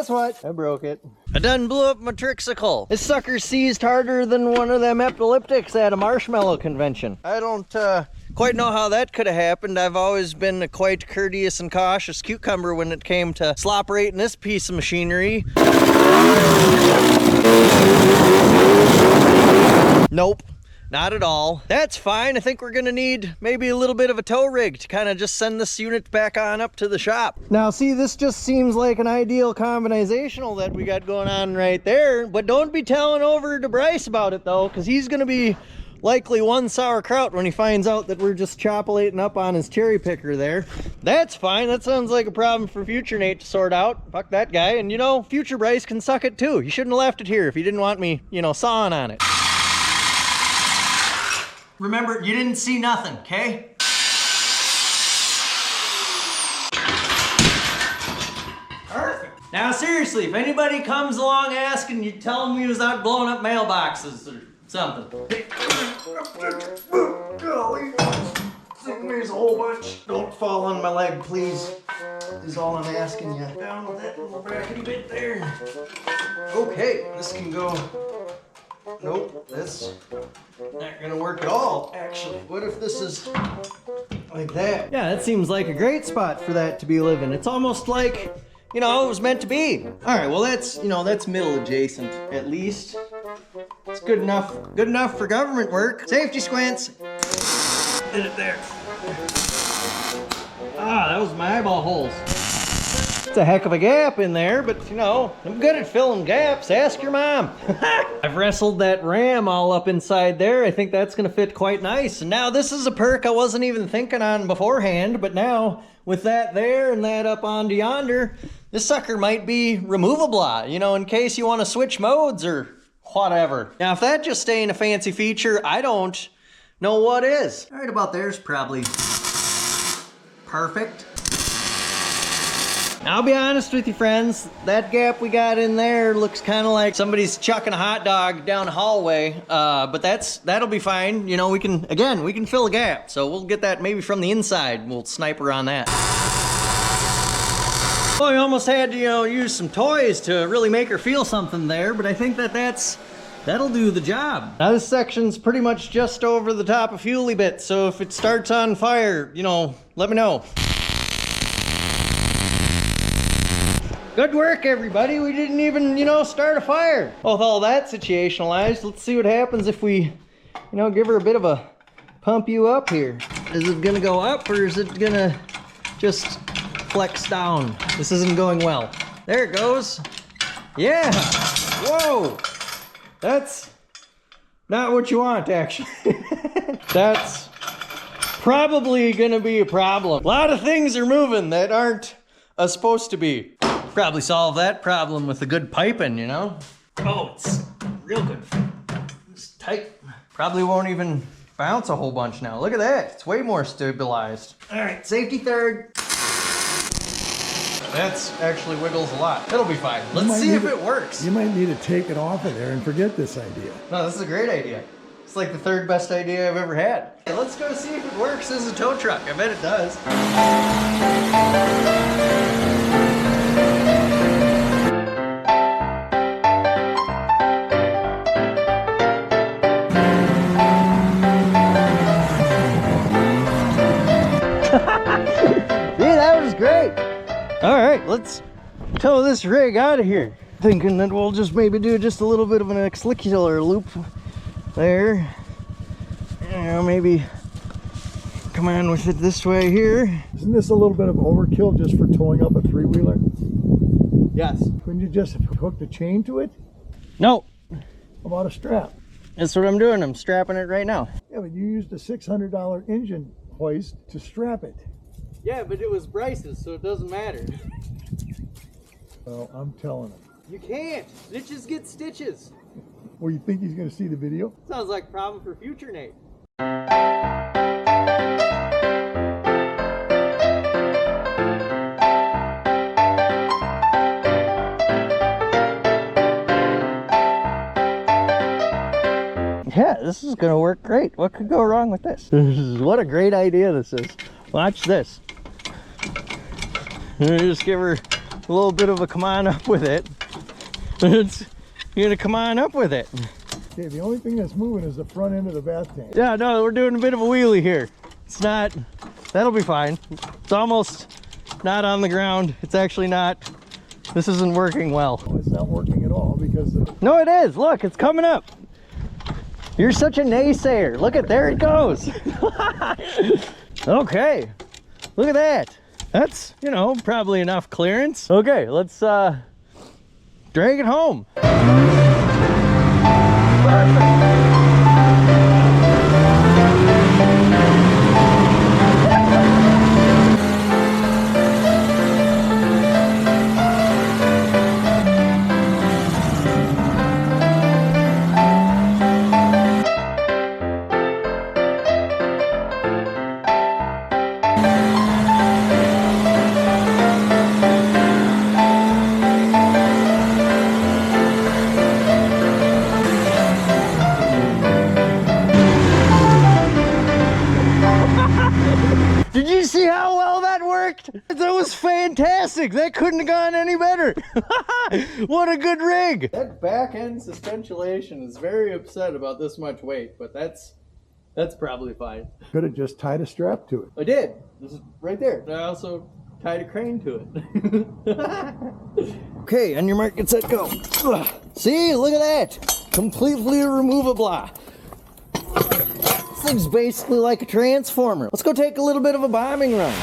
guess what? I broke it. I done blew up my tricycle. This sucker seized harder than one of them epileptics at a marshmallow convention. I don't quite know how that could have happened. I've always been a quite courteous and cautious cucumber when it came to slopperating this piece of machinery. Nope. Not at all. That's fine. I think we're gonna need maybe a little bit of a tow rig to kind of just send this unit back on up to the shop. Now see, this just seems like an ideal combinational that we got going on right there, but don't be telling over to Bryce about it though, because he's gonna be likely one sauerkraut when he finds out that we're just chopolating up on his cherry picker there. That's fine. That sounds like a problem for future Nate to sort out. Fuck that guy. And you know, future Bryce can suck it too. You shouldn't have left it here if you didn't want me, you know, sawing on it. Remember, you didn't see nothing, okay? Perfect. Now seriously, if anybody comes along asking, you tell them we was out blowing up mailboxes or something. Golly, there's a whole bunch. Don't fall on my leg, please. Is all I'm asking you. Down with that little brackety bit there. Okay, this can go. Nope, that's not gonna work at all, actually. What if this is like that? Yeah, that seems like a great spot for that to be living. It's almost like, you know, it was meant to be. All right, well that's, you know, that's middle adjacent, at least. It's good enough for government work. Safety squints. Did it there. Ah, that was my eyeball holes. It's a heck of a gap in there, but you know, I'm good at filling gaps. Ask your mom. I've wrestled that ram all up inside there. I think that's gonna fit quite nice. And now this is a perk I wasn't even thinking on beforehand, but now with that there and that up onto yonder, this sucker might be removable, you know, in case you want to switch modes or whatever. Now, if that just ain't a fancy feature, I don't know what is. Right about there's probably perfect. I'll be honest with you, friends, that gap we got in there looks kind of like somebody's chucking a hot dog down a hallway, but that'll be fine. You know, we can fill a gap, so we'll get that maybe from the inside. We'll sniper on that. Well, we almost had to, you know, use some toys to really make her feel something there, but I think that'll do the job. Now this section's pretty much just over the top of fuely bit, so if it starts on fire, you know, let me know. Good work, everybody. We didn't even, you know, start a fire. Well, with all that situationalized, let's see what happens if we, you know, give her a bit of a pump you up here. Is it gonna go up or is it gonna just flex down? This isn't going well. There it goes. Yeah. Whoa. That's not what you want, actually. That's probably gonna be a problem. A lot of things are moving that aren't supposed to be. Probably solve that problem with a good piping, you know? Oh, it's real good. It's tight. Probably won't even bounce a whole bunch now. Look at that. It's way more stabilized. All right, safety third. That's actually wiggles a lot. It'll be fine. Let's see if it works. You might need to take it off of there and forget this idea. No, this is a great idea. It's like the third best idea I've ever had. Okay, let's go see if it works as a tow truck. I bet it does. See, that was great. All right, let's tow this rig out of here. Thinking that we'll just maybe do just a little bit of an exlicular loop there. You know, maybe come on with it this way here. Isn't this a little bit of overkill just for towing up a three-wheeler? Yes. Couldn't you just hook the chain to it? No. How about a strap? That's what I'm doing. I'm strapping it right now. Yeah, but you used a $600 engine hoist to strap it. Yeah, but it was Bryce's, so it doesn't matter. Well, I'm telling him. You can't. Stitches get stitches. Well, you think he's going to see the video? Sounds like a problem for future Nate. Yeah, this is gonna work great. What could go wrong with this? What a great idea this is. Watch this. Just give her a little bit of a come on up with it. You're gonna come on up with it. Okay, the only thing that's moving is the front end of the bath tank. Yeah, no, we're doing a bit of a wheelie here. It's not, that'll be fine. It's almost not on the ground. It's actually not, this isn't working well. Well, it's not working at all because the... No, it is. Look, it's coming up. You're such a naysayer. Look at, there it goes. Okay, look at that. That's, you know, probably enough clearance. Okay, let's drag it home. Did you see how well that worked? That was fantastic. That couldn't have gone any better. What a good rig. That back end suspension is very upset about this much weight, but that's probably fine. Could have just tied a strap to it. I did. This is right there. I also tied a crane to it. Okay, on your mark, get set, go. See, look at that. Completely removable. This thing's basically like a transformer. Let's go take a little bit of a bombing run.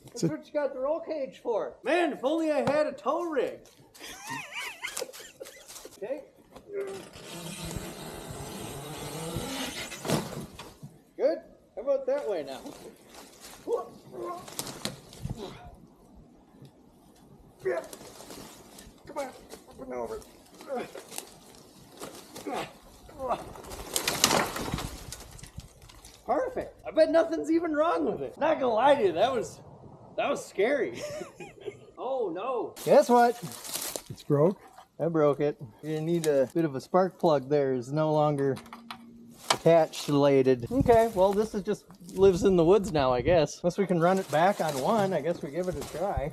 That's what you got the roll cage for. Man, if only I had a tow rig. Okay. Good. How about that way now? Yeah. Come on. Up and over. Perfect. I bet nothing's even wrong with it. Not gonna lie to you, that was scary. Oh no. Guess what? It's broke. I broke it. You're gonna need a bit of a spark plug there. Is no longer attached related. Okay, well this is just lives in the woods now, I guess. Unless we can run it back on one, I guess we give it a try.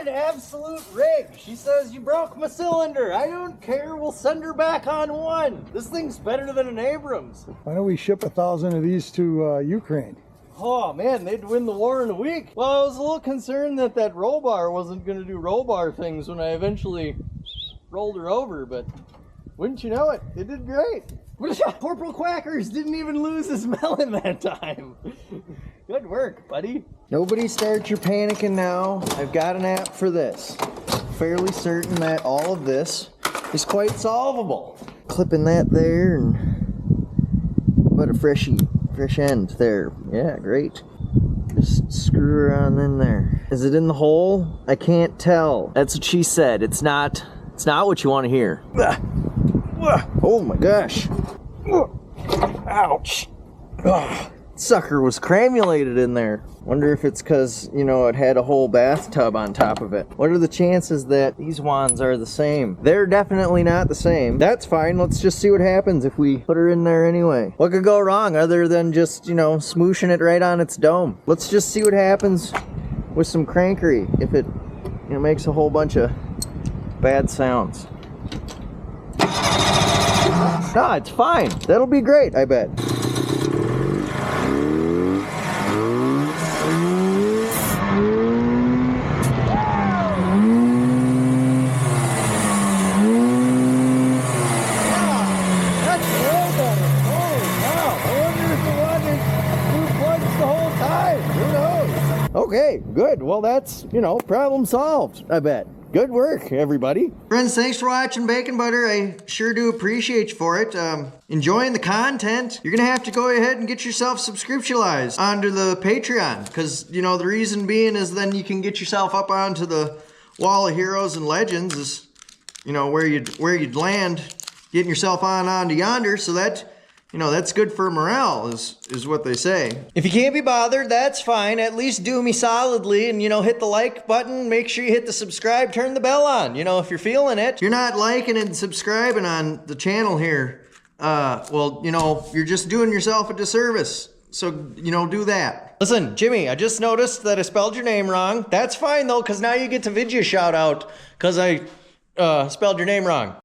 Absolute rig. She says you broke my cylinder. I don't care. We'll send her back on one. This thing's better than an Abrams. Why don't we ship 1,000 of these to Ukraine? Oh man, they'd win the war in a week. Well, I was a little concerned that roll bar wasn't going to do roll bar things when I eventually rolled her over, but wouldn't you know it, it did great. Corporal Quackers didn't even lose his melon that time. Good work, buddy. Nobody start your panicking now. I've got an app for this. Fairly certain that all of this is quite solvable. Clipping that there and what a fresh end there. Yeah, great. Just screw her on in there. Is it in the hole? I can't tell. That's what she said. It's not what you want to hear. Oh my gosh. Ouch. Sucker was cramulated in there. Wonder if it's because, you know, it had a whole bathtub on top of it. What are the chances that these wands are the same? They're definitely not the same. That's fine. Let's just see what happens if we put her in there anyway. What could go wrong other than just, you know, smooshing it right on its dome? Let's just see what happens with some crankery if it, you know, makes a whole bunch of bad sounds. No, it's fine. That'll be great, I bet. good. Well, that's, you know, problem solved, I bet. Good work, everybody. Friends, thanks for watching Bacon Butter. I sure do appreciate you for it. Enjoying the content. You're gonna have to go ahead and get yourself subscriptionalized onto the Patreon, because, you know, the reason being is then you can get yourself up onto the Wall of Heroes and Legends, is, you know, where you'd land getting yourself onto yonder, so that, you know, that's good for morale, is what they say. If you can't be bothered, that's fine. At least do me solidly and, you know, hit the like button. Make sure you hit the subscribe, turn the bell on, you know, if you're feeling it. If you're not liking and subscribing on the channel here, well, you know, you're just doing yourself a disservice. So, you know, do that. Listen, Jimmy, I just noticed that I spelled your name wrong. That's fine, though, because now you get to video shout out because I spelled your name wrong.